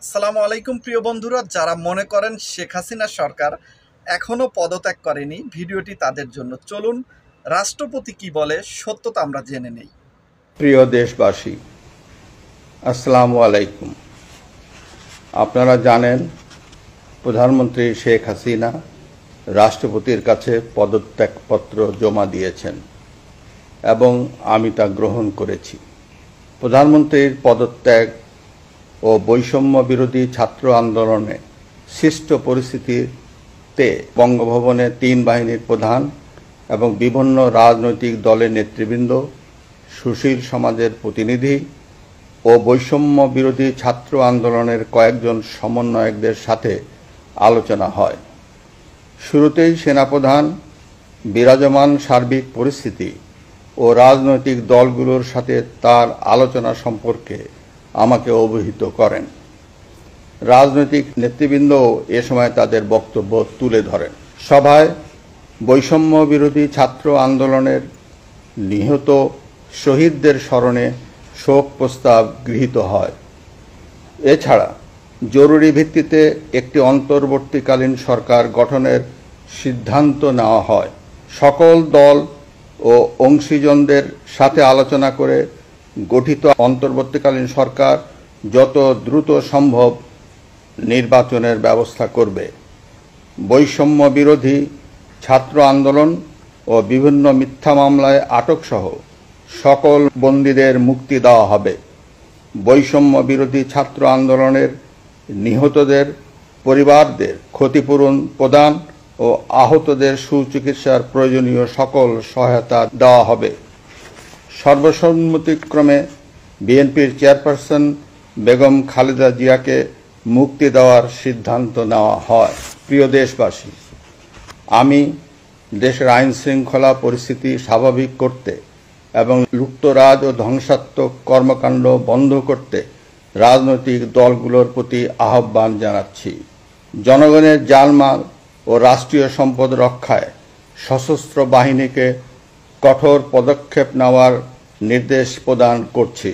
আসসালামু আলাইকুম প্রিয় বন্ধুরা, যারা মনে করেন শেখ হাসিনা সরকার এখনো পদত্যাগ করেনি, ভিডিওটি তাদের জন্য। চলুন রাষ্ট্রপতি কি বলে সত্যতা আমরা জেনে নেই। প্রিয় দেশবাসী, আসসালামু আলাইকুম। আপনারা জানেন প্রধানমন্ত্রী শেখ হাসিনা রাষ্ট্রপতির কাছে পদত্যাগপত্র জমা দিয়েছেন এবং আমি তা গ্রহণ করেছি। প্রধানমন্ত্রীর পদত্যাগ ও বৈষম্য বিরোধী ছাত্র আন্দোলনে সৃষ্ট পরিস্থিতিতে বঙ্গভবনে ৩ বাহিনীর প্রধান এবং বিভিন্ন রাজনৈতিক দলের নেতৃবৃন্দ, সুশীল সমাজের প্রতিনিধি ও বৈষম্য বিরোধী ছাত্র আন্দোলনের কয়েকজন সমন্বয়কদের সাথে আলোচনা হয়। শুরুতেই সেনাপ্রধান বিরাজমান সার্বিক পরিস্থিতি ও রাজনৈতিক দলগুলোর সাথে তার আলোচনা সম্পর্কে আমাকে অবহিত করেন। রাজনৈতিক নেতৃবৃন্দও এ সময় তাদের বক্তব্য তুলে ধরেন। সভায় বৈষম্য বিরোধী ছাত্র আন্দোলনের নিহত শহীদদের স্মরণে শোক প্রস্তাব গৃহীত হয়। এছাড়া জরুরি ভিত্তিতে একটি অন্তর্বর্তীকালীন সরকার গঠনের সিদ্ধান্ত নেওয়া হয়। সকল দল ও অংশীজনদের সাথে আলোচনা করে গঠিত অন্তর্বর্তীকালীন সরকার যত দ্রুত সম্ভব নির্বাচনের ব্যবস্থা করবে। বৈষম্য বিরোধী ছাত্র আন্দোলন ও বিভিন্ন মিথ্যা মামলায় আটকসহ সকল বন্দীদের মুক্তি দেওয়া হবে। বৈষম্য বিরোধী ছাত্র আন্দোলনের নিহতদের পরিবারদের ক্ষতিপূরণ প্রদান ও আহতদের সুচিকিৎসার প্রয়োজনীয় সকল সহায়তা দেওয়া হবে। সর্বসম্মতিক্রমে বিএনপির চেয়ারপারসন বেগম খালেদা জিয়াকে মুক্তি দেওয়ার সিদ্ধান্ত নেওয়া হয়। প্রিয় দেশবাসী, আমি দেশের আইন শৃঙ্খলা পরিস্থিতি স্বাভাবিক করতে এবং লুটতরাজ ও ধ্বংসাত্মক কর্মকাণ্ড বন্ধ করতে রাজনৈতিক দলগুলোর প্রতি আহ্বান জানাচ্ছি। জনগণের জানমাল ও রাষ্ট্রীয় সম্পদ রক্ষায় সশস্ত্র বাহিনীকে কঠোর পদক্ষেপ নেওয়ার নির্দেশ প্রদান করছি।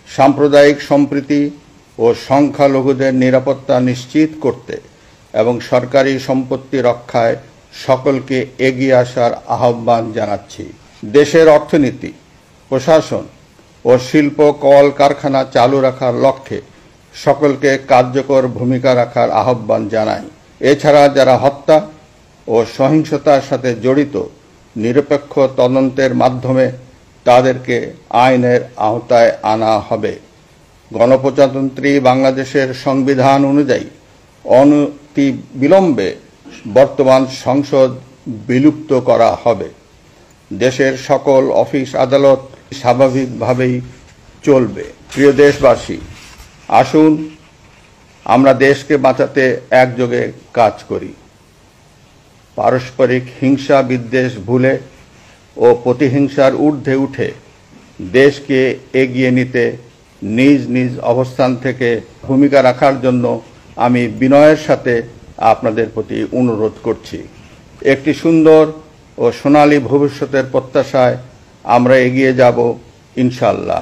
সাম্প্রদায়িক সম্প্রীতি ও সংখ্যালঘুদের নিরাপত্তা নিশ্চিত করতে এবং সরকারি সম্পত্তি রক্ষায় সকলকে এগিয়ে আসার আহ্বান জানাচ্ছি। দেশের অর্থনীতি, প্রশাসন ও শিল্প কলকারখানা চালু রাখার লক্ষ্যে সকলকে কার্যকর ভূমিকা রাখার আহ্বান জানাই। এছাড়া যারা হত্যা ও সহিংসতার সাথে জড়িত, নিরপেক্ষ তদন্তের মাধ্যমে তাদেরকে আইনের আওতায় আনা হবে। গণপ্রজাতন্ত্রী বাংলাদেশের সংবিধান অনুযায়ী অনতিবিলম্বে বর্তমান সংসদ বিলুপ্ত করা হবে। দেশের সকল অফিস আদালত স্বাভাবিকভাবেই চলবে। প্রিয় দেশবাসী, আসুন আমরা দেশকে বাঁচাতে একযোগে কাজ করি। পারস্পরিক হিংসা বিদ্বেষ ভুলে ও প্রতিহিংসার ঊর্ধ্বে উঠে দেশকে এগিয়ে নিতে নিজ নিজ অবস্থান থেকে ভূমিকা রাখার জন্য আমি বিনয়ের সাথে আপনাদের প্রতি অনুরোধ করছি। একটি সুন্দর ও সোনালী ভবিষ্যতের প্রত্যাশায় আমরা এগিয়ে যাব ইনশাআল্লাহ।